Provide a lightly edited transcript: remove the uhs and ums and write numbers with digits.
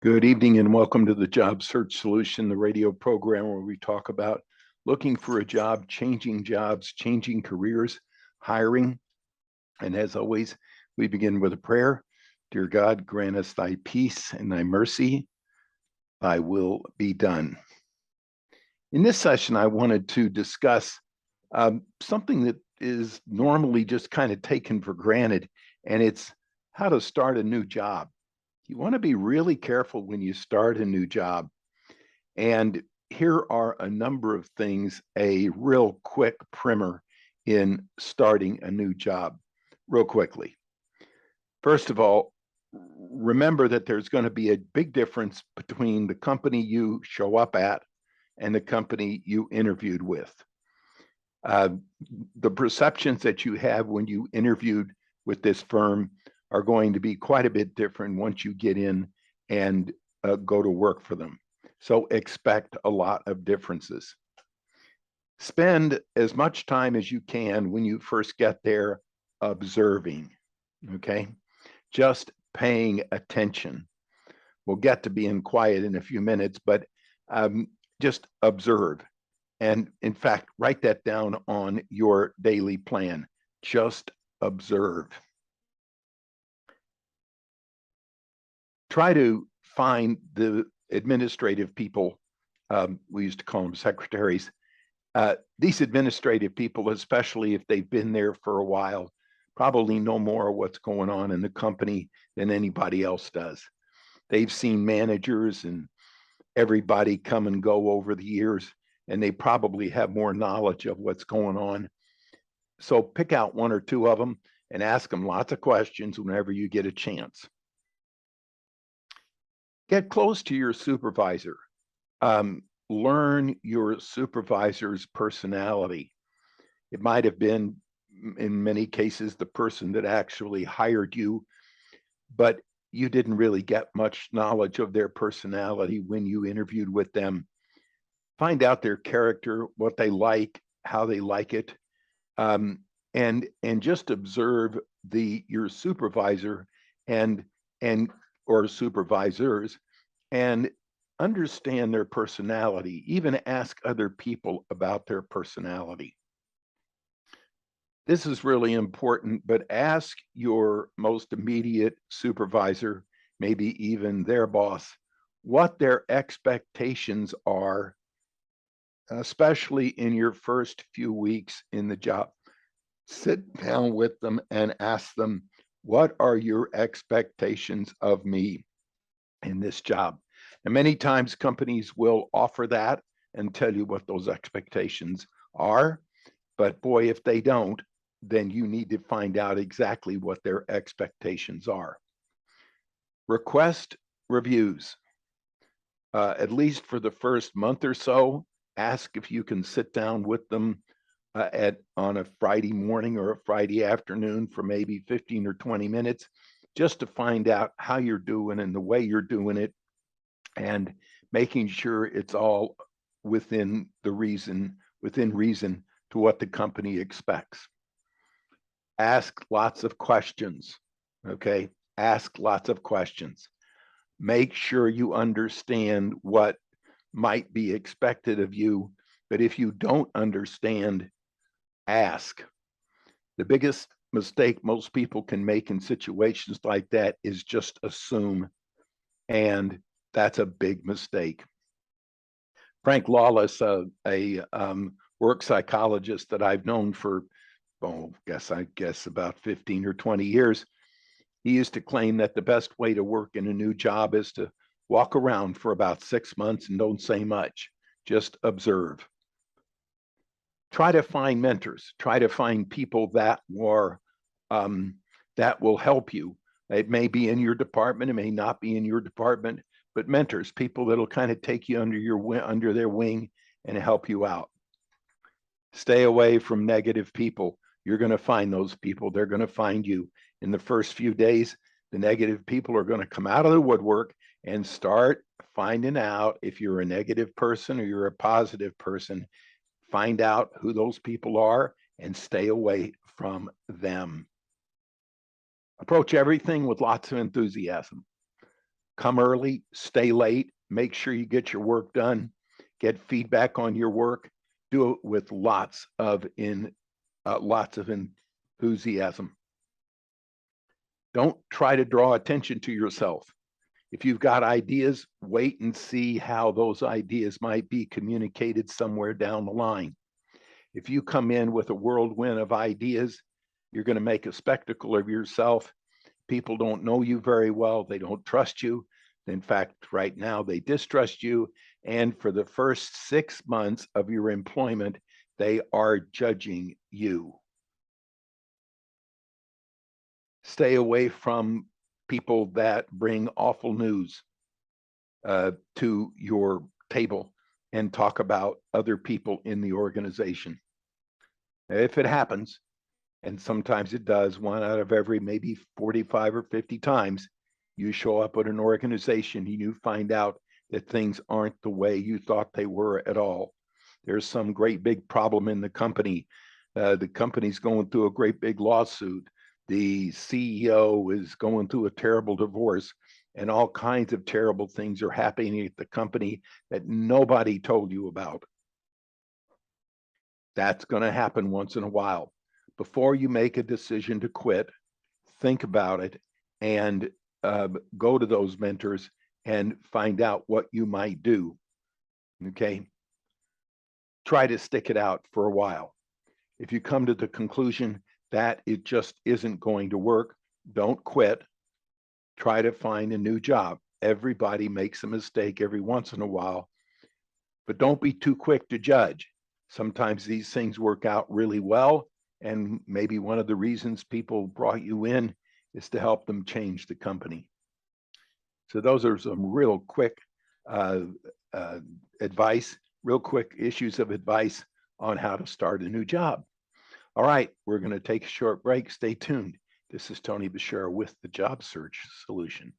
Good evening and welcome to the Job Search Solution, the radio program where we talk about looking for a job, changing jobs, changing careers, hiring. And as always, we begin with a prayer. Dear God, grant us thy peace and thy mercy. Thy will be done. In this session, I wanted to discuss something that is normally just kind of taken for granted, and it's how to start a new job. You want to be really careful when you start a new job. And here are a number of things, a real quick primer in starting a new job, real quickly. First of all, remember that there's going to be a big difference between the company you show up at and the company you interviewed with. The perceptions that you have when you interviewed with this firm are going to be quite a bit different once you get in and go to work for them. So expect a lot of differences. Spend as much time as you can when you first get there observing, okay? Just paying attention. We'll get to being quiet in a few minutes, but just observe. And in fact, write that down on your daily plan. Just observe. Try to find the administrative people. We used to call them secretaries. These administrative people, especially if they've been there for a while, probably know more of what's going on in the company than anybody else does. They've seen managers and everybody come and go over the years, and they probably have more knowledge of what's going on. So pick out one or two of them and ask them lots of questions whenever you get a chance. Get close to your supervisor. Learn your supervisor's personality. It might have been, in many cases, the person that actually hired you, but you didn't really get much knowledge of their personality when you interviewed with them. Find out their character, what they like, how they like it, and just observe your supervisor and or supervisors and understand their personality. Even ask other people about their personality. This is really important, but ask your most immediate supervisor, maybe even their boss, what their expectations are, especially in your first few weeks in the job. Sit down with them and ask them, what are your expectations of me in this job? And many times companies will offer that and tell you what those expectations are. But boy, if they don't, then you need to find out exactly what their expectations are. Request reviews. At least for the first month or so, ask if you can sit down with them on a Friday morning or a Friday afternoon for maybe 15 or 20 minutes, just to find out how you're doing and the way you're doing it, and making sure it's all within reason to what the company expects. Ask lots of questions, okay? Ask lots of questions. Make sure you understand what might be expected of you, but if you don't understand, ask. The biggest mistake most people can make in situations like that is just assume, and that's a big mistake. Frank Lawless, a work psychologist that I've known for, I guess about 15 or 20 years, he used to claim that the best way to work in a new job is to walk around for about 6 months and don't say much, just observe. Try to find mentors. Try to find people that will help you. It may be in your department, it may not be in your department, but mentors, people that'll kind of take you under their wing and help you out. Stay away from negative people. You're going to find those people. They're going to find you. In the first few days, the negative people are going to come out of the woodwork and start finding out if you're a negative person or you're a positive person. Find out who those people are and stay away from them. Approach everything with lots of enthusiasm. Come early, stay late, make sure you get your work done, get feedback on your work, do it with lots of enthusiasm. Don't try to draw attention to yourself. If you've got ideas, wait and see how those ideas might be communicated somewhere down the line. If you come in with a whirlwind of ideas, you're going to make a spectacle of yourself. People don't know you very well. They don't trust you. In fact, right now, they distrust you. And for the first 6 months of your employment, they are judging you. Stay away from people that bring awful news to your table and talk about other people in the organization. If it happens, and sometimes it does, 1 out of every maybe 45 or 50 times, you show up at an organization and you find out that things aren't the way you thought they were at all. There's some great big problem in the company. The company's going through a great big lawsuit. The CEO is going through a terrible divorce, and all kinds of terrible things are happening at the company that nobody told you about. That's going to happen once in a while. Before you make a decision to quit, think about it and go to those mentors and find out what you might do. Okay. Try to stick it out for a while. If you come to the conclusion that it just isn't going to work, don't quit. Try to find a new job. Everybody makes a mistake every once in a while, but don't be too quick to judge. Sometimes these things work out really well, and maybe one of the reasons people brought you in is to help them change the company. So those are some real quick advice, real quick issues of advice on how to start a new job. All right, we're going to take a short break. Stay tuned. This is Tony Bashara with the Job Search Solution.